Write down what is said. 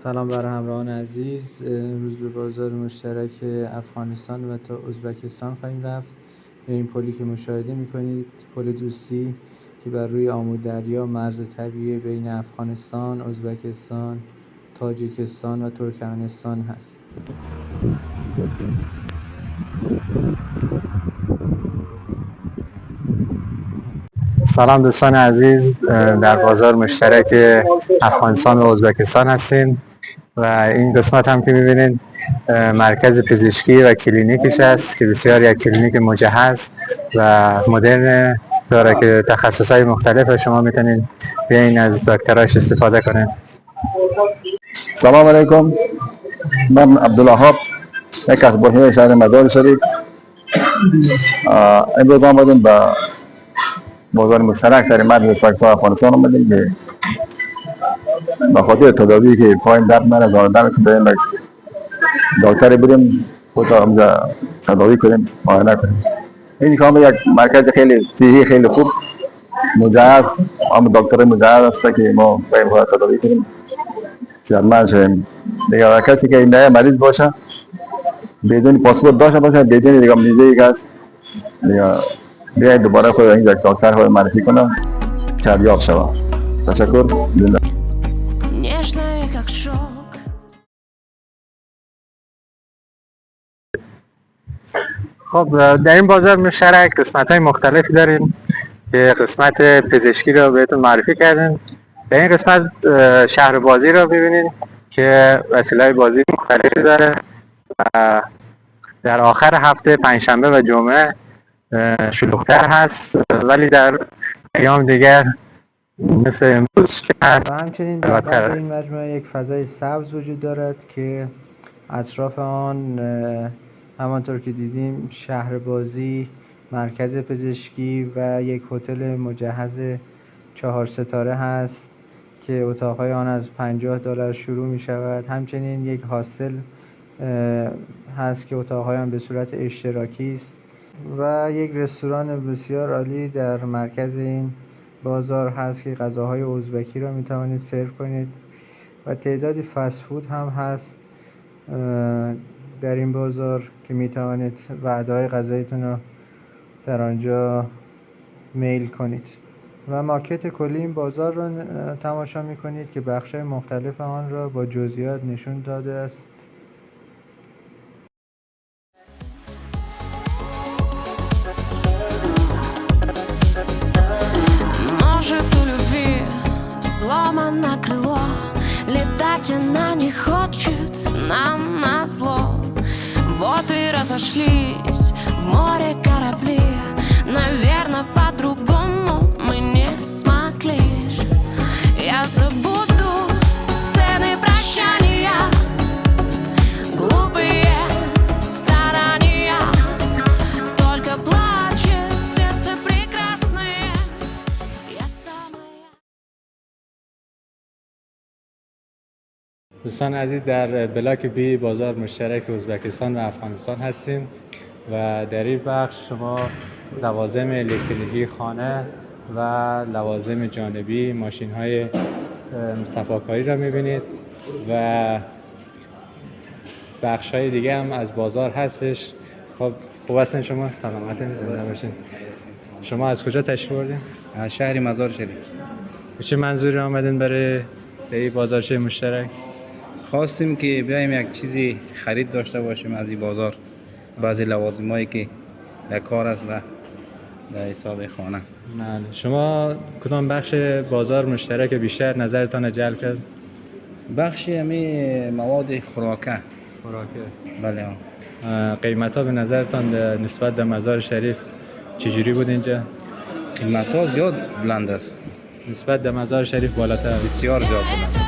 سلام بر همراهان عزیز. امروز به بازار مشترک افغانستان و تا ازبکستان خواهیم رفت. به این پلی که مشاهده می‌کنید پل دوستی که بر روی آمو دریا مرز طبیعی بین افغانستان، ازبکستان، تاجیکستان و ترکمنستان هست. سلام دوستان عزیز، در بازار مشترک افغانستان و ازبکستان هستیم و این قسمت هم که می‌بینید مرکز پزشکی و کلینیکش است که بسیار یک کلینیک مجهز و مدرن داره که تخصص‌های مختلف شما میتونید بیاین از دکتراش استفاده کنید. سلام علیکم، من عبدالوهاب، یک از بحیر شهر مزار شریف. امروز آمدیم به بازار مشترک در مرز پاکستان افغانستان آمدیم که به خاطر تداوی که پایم درد منه دارم که بریم دکتر بریم خود اونجا تداوی کنیم، معاینه کنیم. این کامل یک مرکز خیلی صحی، خیلی خوب مجهز، اما دکتر مجهز است که ما بریم خود تداوی کنیم، صحتمند شویم. دیگه کسی که این مریض باشه بدون پاسپورت داشته باشه، بدون دیگه ویزایی که هست دیگه بیاید دوباره خود این دکتر خود معرفی کنم شادیاب شوم. تشکر. خب در این بازار مشترک قسمت‌های مختلفی داریم که قسمت پزشکی رو بهتون معرفی کردیم. در این قسمت شهر بازی رو ببینید که وسیله‌های بازی مختلفی داره و در آخر هفته پنجشنبه و جمعه شلوغ‌تر هست، ولی در ایام دیگر مثل امروز که هست. و همچنین در قلب این مجموعه یک فضای سبز وجود دارد که اطراف آن همانطور که دیدیم شهر بازی، مرکز پزشکی و یک هتل مجهز 4 ستاره هست که اتاقهای آن از $50 شروع می شود. همچنین یک هاستل هست که اتاقهای آن به صورت اشتراکی است و یک رستوران بسیار عالی در مرکز این بازار هست که غذاهای ازبکی را می توانید سرو کنید و تعدادی فست فود هم هست در این بازار که می توانید وعده‌های غذاییتون رو در آنجا میل کنید و ماکت کلی این بازار را تماشا می کنید که بخش‌های مختلف آن را با جزئیات نشون داده است. Сломано крыло, летать она не хочет нам назло. Вот и разошлись в море корабли, наверное, по-другому мы не смогли. Я забуду сцены прощания, глупые старания, только плачет сердце прекрасное. Я самая. دوستان عزیز، در بلاک بی بازار مشترک ازبکستان و افغانستان هستیم و در این بخش شما لوازم الکتریکی خانه و لوازم جانبی، ماشین‌های صفاکاری را می‌بینید و بخش‌های دیگه هم از بازار هستش. خب خوب هستین شما؟ سلامتین، زنده باشین. شما از کجا تشریف آوردین؟ از شهر مزار شریف. به چه منظوری آمدین برای این بازارچه مشترک؟ خواستیم که بیایم یک چیزی خرید داشته باشیم از این بازار، بعضی لوازمایی که در کار است در حساب خانه. بله. شما کدام بخش بازار مشترک بیشتر نظرتان جلب کرد؟ بخش همی مواد خوراکه. بله. قیمت ها به نظرتان نسبت به مزار شریف چجوری بود اینجا؟ قیمت ها زیاد بلند است. نسبت به مزار شریف بالاتر؟ بسیار زیاد بلند.